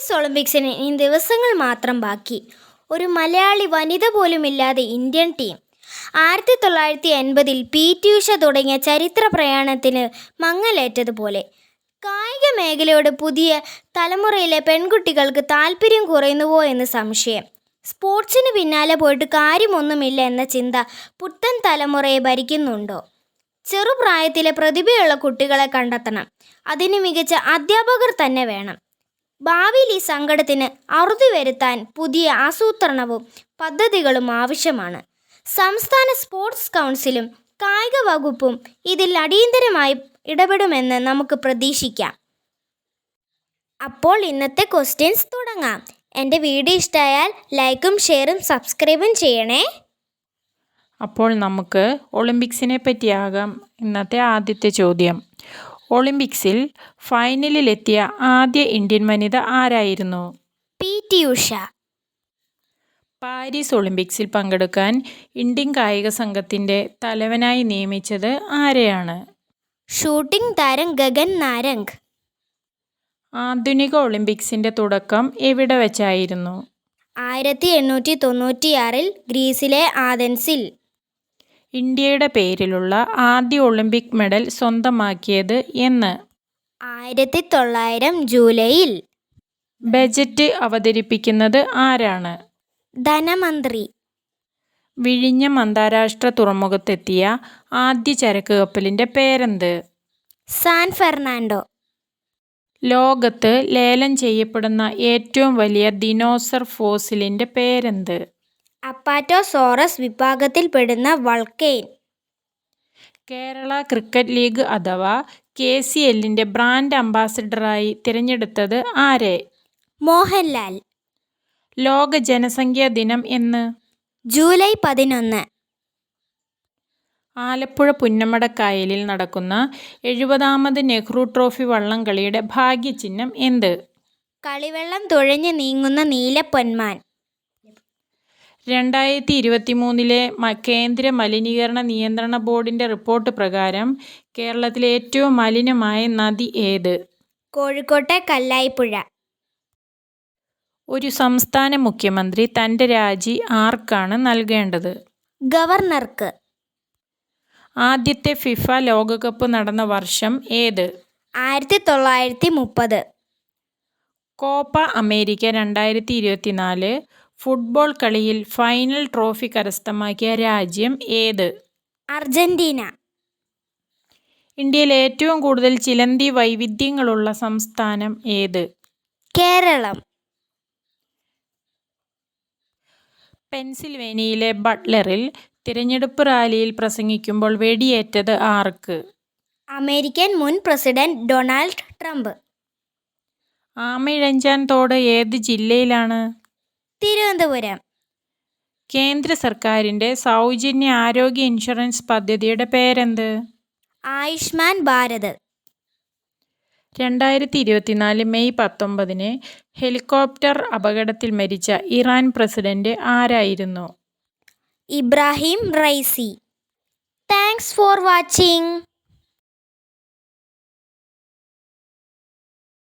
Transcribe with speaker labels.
Speaker 1: Paris ഒളിമ്പിക്സിന് ഇനി ദിവസങ്ങൾ മാത്രം ബാക്കി. ഒരു മലയാളി വനിത പോലുമില്ലാതെ ഇന്ത്യൻ ടീം. 1980-ൽ PT ഉഷ തുടങ്ങിയ ചരിത്ര പ്രയാണത്തിന് മങ്ങലേറ്റതുപോലെ കായിക മേഖലയോട് പുതിയ തലമുറയിലെ പെൺകുട്ടികൾക്ക് താല്പര്യം കുറയുന്നുവോ എന്ന് സംശയം. സ്പോർട്സിന് പിന്നാലെ പോയിട്ട് കാര്യമൊന്നുമില്ല എന്ന ചിന്ത പുത്തൻ തലമുറയെ ഭരിക്കുന്നുണ്ടോ? ചെറുപ്രായത്തിലെ പ്രതിഭയുള്ള കുട്ടികളെ കണ്ടെത്തണം. അതിന് മികച്ച അധ്യാപകർ തന്നെ വേണം. ഭാവിയിൽ ഈ സങ്കടത്തിന് അറുതി വരുത്താൻ പുതിയ ആസൂത്രണവും പദ്ധതികളും ആവശ്യമാണ്. സംസ്ഥാന സ്പോർട്സ് കൗൺസിലും കായിക വകുപ്പും ഇതിൽ അടിയന്തരമായി ഇടപെടുമെന്ന് നമുക്ക് പ്രതീക്ഷിക്കാം. അപ്പോൾ ഇന്നത്തെ ക്വസ്റ്റ്യൻസ് തുടങ്ങാം. എൻ്റെ വീഡിയോ ഇഷ്ടമായാൽ ലൈക്കും ഷെയറും സബ്സ്ക്രൈബും ചെയ്യണേ.
Speaker 2: അപ്പോൾ നമുക്ക് ഒളിമ്പിക്സിനെ പറ്റിയാകാം ഇന്നത്തെ ആദ്യത്തെ ചോദ്യം. ഒളിമ്പിക്സിൽ ഫൈനലിലെത്തിയ ആദ്യ ഇന്ത്യൻ വനിത ആരായിരുന്നു?
Speaker 1: PT ഉഷ.
Speaker 2: പാരീസ് ഒളിമ്പിക്സിൽ പങ്കെടുക്കാൻ ഇന്ത്യൻ കായിക സംഘത്തിൻ്റെ തലവനായി നിയമിച്ചത് ആരെയാണ്?
Speaker 1: ഷൂട്ടിംഗ് താരം ഗഗൻ നാരംഗ്.
Speaker 2: ആധുനിക ഒളിമ്പിക്സിൻ്റെ തുടക്കം എവിടെ വെച്ചായിരുന്നു?
Speaker 1: 1896-ൽ ഗ്രീസിലെ ആഥൻസിൽ.
Speaker 2: ഇന്ത്യയുടെ പേരിലുള്ള ആദ്യ ഒളിമ്പിക് മെഡൽ സ്വന്തമാക്കിയത് എന്ന്?
Speaker 1: 1900 ജൂലൈയിൽ.
Speaker 2: ബജറ്റ് അവതരിപ്പിക്കുന്നത് ആരാണ്?
Speaker 1: ധനമന്ത്രി.
Speaker 2: വിഴിഞ്ഞം അന്താരാഷ്ട്ര തുറമുഖത്തെത്തിയ ആദ്യ ചരക്ക് കപ്പലിൻ്റെ പേരെന്ത്?
Speaker 1: San Fernando.
Speaker 2: ലോകത്ത് ലേലം ചെയ്യപ്പെടുന്ന ഏറ്റവും വലിയ ദിനോസർ ഫോസിലിൻ്റെ പേരെന്ത്?
Speaker 1: അപ്പാറ്റോസോറസ് വിഭാഗത്തിൽപ്പെടുന്ന വൾക്കെയിൻ.
Speaker 2: കേരള ക്രിക്കറ്റ് ലീഗ് അഥവാ KCLന്റെ ബ്രാൻഡ് അംബാസിഡറായി തിരഞ്ഞെടുത്തത് ആരെ?
Speaker 1: മോഹൻലാൽ.
Speaker 2: ലോക ജനസംഖ്യാ ദിനം എന്ന്?
Speaker 1: ജൂലൈ 11.
Speaker 2: ആലപ്പുഴ പുന്നമടക്കായലിൽ നടക്കുന്ന 70ാമത് നെഹ്റു ട്രോഫി വള്ളംകളിയുടെ ഭാഗ്യചിഹ്നം എന്ത്?
Speaker 1: കളിവെള്ളം തുഴഞ്ഞു നീങ്ങുന്ന നീലപ്പൊന്മാൻ.
Speaker 2: 2023 കേന്ദ്ര മലിനീകരണ നിയന്ത്രണ ബോർഡിൻ്റെ റിപ്പോർട്ട് പ്രകാരം കേരളത്തിലെ ഏറ്റവും മലിനമായ നദി ഏത്?
Speaker 1: കോഴിക്കോട്ടെ കല്ലായിപ്പുഴ.
Speaker 2: ഒരു സംസ്ഥാന മുഖ്യമന്ത്രി തൻ്റെ രാജി ആർക്കാണ് നൽകേണ്ടത്?
Speaker 1: ഗവർണർക്ക്.
Speaker 2: ആദ്യത്തെ ഫിഫ ലോകകപ്പ് നടന്ന വർഷം ഏത്?
Speaker 1: 1930.
Speaker 2: കോപ്പ അമേരിക്ക 2024 ഫുട്ബോൾ കളിയിൽ ഫൈനൽ ട്രോഫി കരസ്ഥമാക്കിയ രാജ്യം ഏത്?
Speaker 1: അർജന്റീന.
Speaker 2: ഇന്ത്യയിൽ ഏറ്റവും കൂടുതൽ ചിലന്തി വൈവിധ്യങ്ങളുള്ള സംസ്ഥാനം ഏത്?
Speaker 1: കേരളം.
Speaker 2: പെൻസിൽവേനിയയിലെ ബട്ട്ലറിൽ തിരഞ്ഞെടുപ്പ് റാലിയിൽ പ്രസംഗിക്കുമ്പോൾ വെടിയേറ്റത് ആർക്ക്?
Speaker 1: അമേരിക്കൻ മുൻ പ്രസിഡന്റ് ഡൊണാൾഡ് ട്രംപ്.
Speaker 2: ആമയിഴഞ്ചാൻ തോട് ഏത് ജില്ലയിലാണ്?
Speaker 1: തിരുവനന്തപുരം.
Speaker 2: കേന്ദ്ര സർക്കാരിൻ്റെ സൗജന്യ ആരോഗ്യ ഇൻഷുറൻസ് പദ്ധതിയുടെ പേരെന്ത്?
Speaker 1: ആയുഷ്മാൻ ഭാരത്.
Speaker 2: 2024 മെയ് 19 ഹെലികോപ്റ്റർ അപകടത്തിൽ മരിച്ച ഇറാൻ പ്രസിഡന്റ് ആരായിരുന്നു?
Speaker 1: Ebrahim Raisi. Thanks for watching.